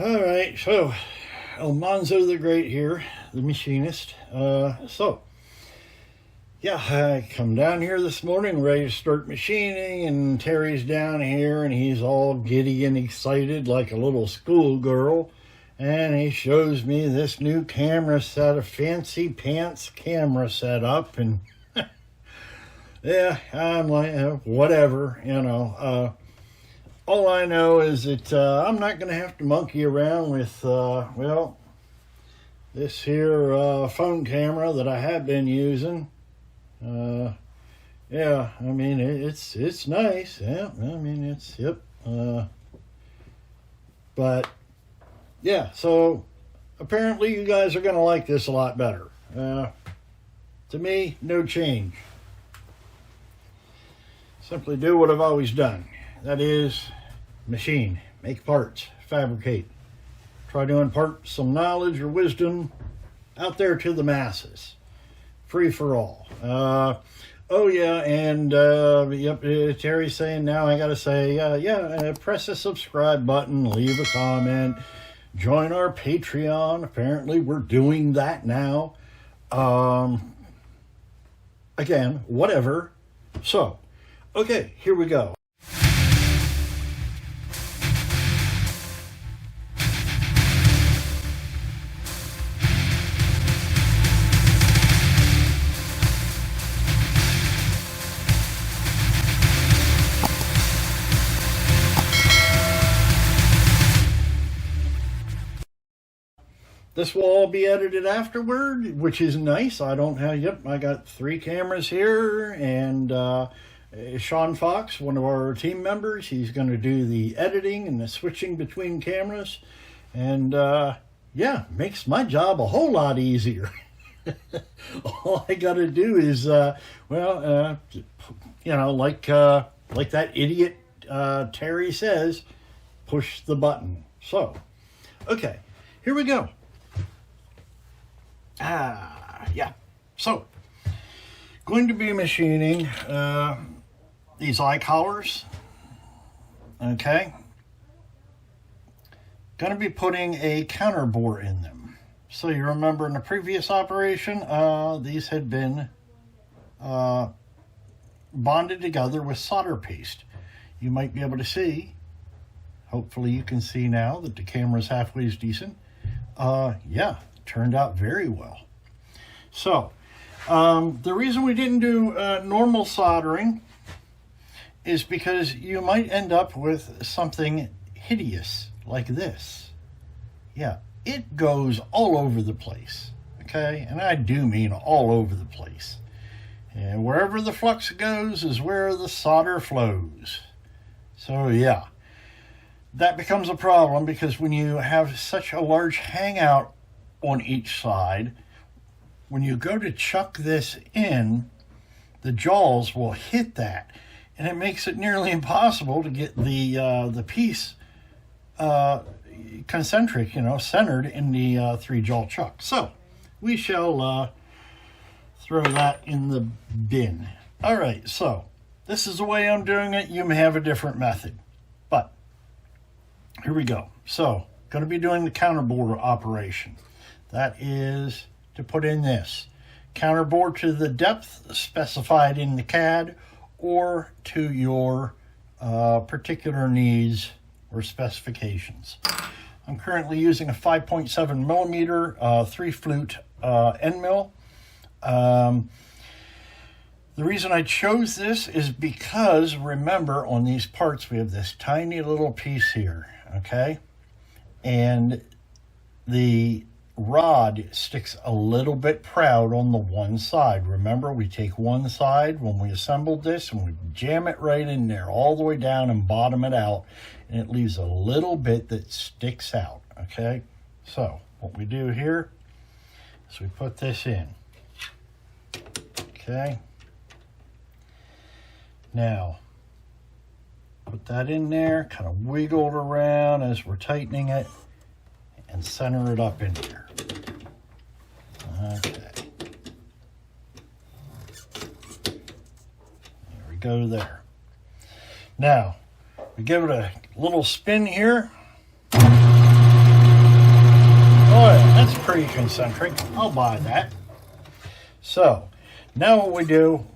All right, so Almanzo the Great here, the machinist. I come down here this morning ready to start machining, and Terry's down here and he's all giddy and excited like a little schoolgirl. And he shows me this new camera set, a fancy pants camera setup, and yeah, I'm like, whatever, all I know is that I'm not going to have to monkey around with, this here phone camera that I have been using. It's nice. Yeah, but, yeah, so apparently you guys are going to like this a lot better. To me, no change. Simply do what I've always done. That is, machine, make parts, fabricate. Try to impart some knowledge or wisdom out there to the masses. Free for all. Terry's saying now I gotta say, press the subscribe button, leave a comment, join our Patreon. Apparently we're doing that now. Again, whatever. So, okay, here we go. This will all be edited afterward, which is nice. I got 3 cameras here, and Sean Fox, one of our team members, he's going to do the editing and the switching between cameras. And makes my job a whole lot easier. All I got to do is, like that idiot Terry says, push the button. So, okay, here we go. So, going to be machining these eye collars. Okay. Going to be putting a counterbore in them. So you remember in the previous operation, these had been bonded together with solder paste. You might be able to see, hopefully you can see now that the camera's halfway as decent. Turned out very well. So, the reason we didn't do normal soldering is because you might end up with something hideous like this. Yeah, it goes all over the place, okay? And I do mean all over the place. And wherever the flux goes is where the solder flows. So, yeah, that becomes a problem because when you have such a large hangout on each side, when you go to chuck this in, the jaws will hit that, and it makes it nearly impossible to get the piece concentric, centered in the 3-jaw chuck. So we shall throw that in the bin. All right, so this is the way I'm doing it. You may have a different method, but here we go. So going to be doing the counterbore operation. That is to put in this counterbore to the depth specified in the CAD or to your particular needs or specifications. I'm currently using a 5.7 millimeter 3-flute end mill. The reason I chose this is because, remember, on these parts we have this tiny little piece here, okay? And the rod sticks a little bit proud on the one side. Remember, we take one side when we assembled this and we jam it right in there all the way down and bottom it out, and it leaves a little bit that sticks out. Okay, so what we do here is we put this in. Okay, now put that in there, kind of wiggle it around as we're tightening it, and center it up in here. Okay. There we go there. Now, we give it a little spin here. pretty concentric. I'll buy that. So now what we do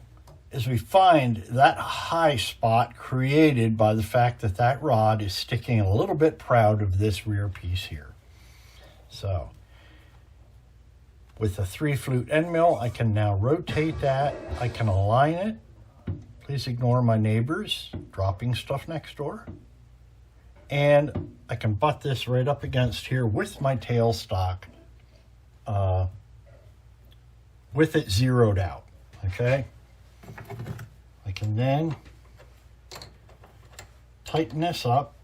is we find that high spot created by the fact that that rod is sticking a little bit proud of this rear piece here. So with the 3-flute end mill, I can now rotate that. I can align it. Please ignore my neighbors dropping stuff next door. And I can butt this right up against here with my tailstock, with it zeroed out, okay? I can then tighten this up.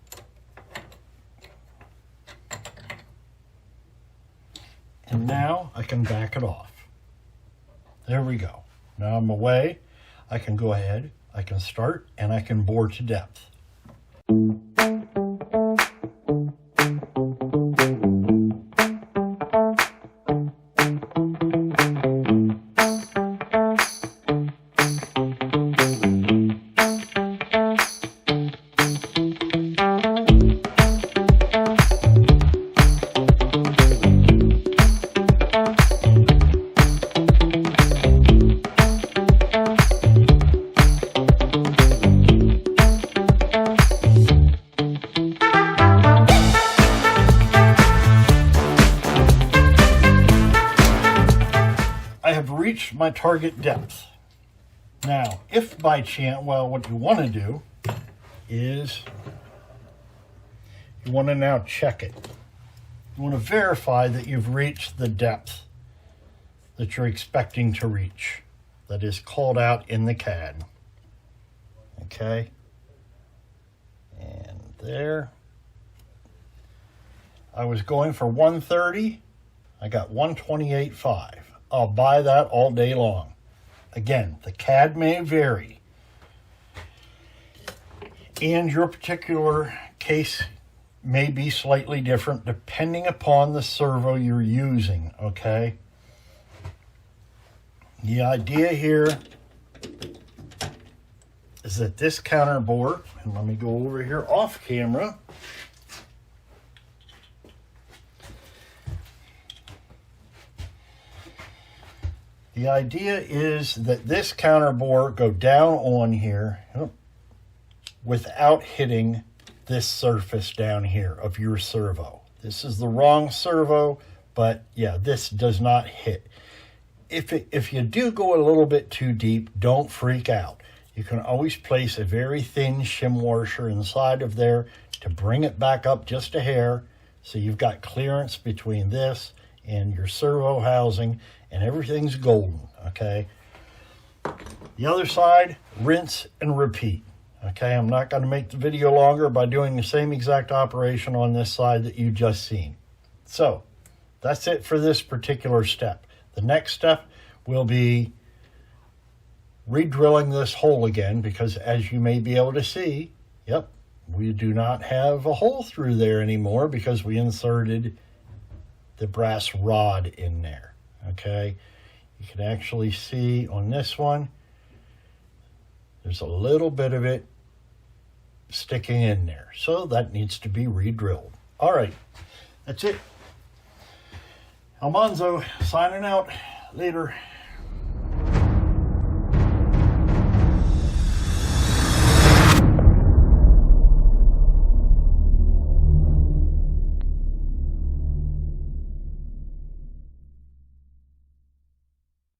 And now I can back it off. There we go. Now I'm away. I can go ahead, I can start, and I can bore to depth. Reach my target depth. Now, if by chance, well, what you want to do is you want to now check it. You want to verify that you've reached the depth that you're expecting to reach, that is called out in the CAD. Okay, and there. I was going for 130. I got 128.5. I'll buy that all day long. Again, the CAD may vary. And your particular case may be slightly different depending upon the servo you're using, okay? The idea here is that this counter bore, and let me go over here off camera. The idea is that this counter bore go down on here without hitting this surface down here of your servo. This is the wrong servo, but yeah, this does not hit. If you do go a little bit too deep, don't freak out. You can always place a very thin shim washer inside of there to bring it back up just a hair, so you've got clearance between this and your servo housing, and everything's golden, okay? The other side, rinse and repeat, okay? I'm not going to make the video longer by doing the same exact operation on this side that you just seen. So, that's it for this particular step. The next step will be re-drilling this hole again, because as you may be able to see, yep, we do not have a hole through there anymore because we inserted the brass rod in there. Okay, you can actually see on this one, there's a little bit of it sticking in there. So that needs to be re-drilled. All right, that's it. Almanzo signing out. Later.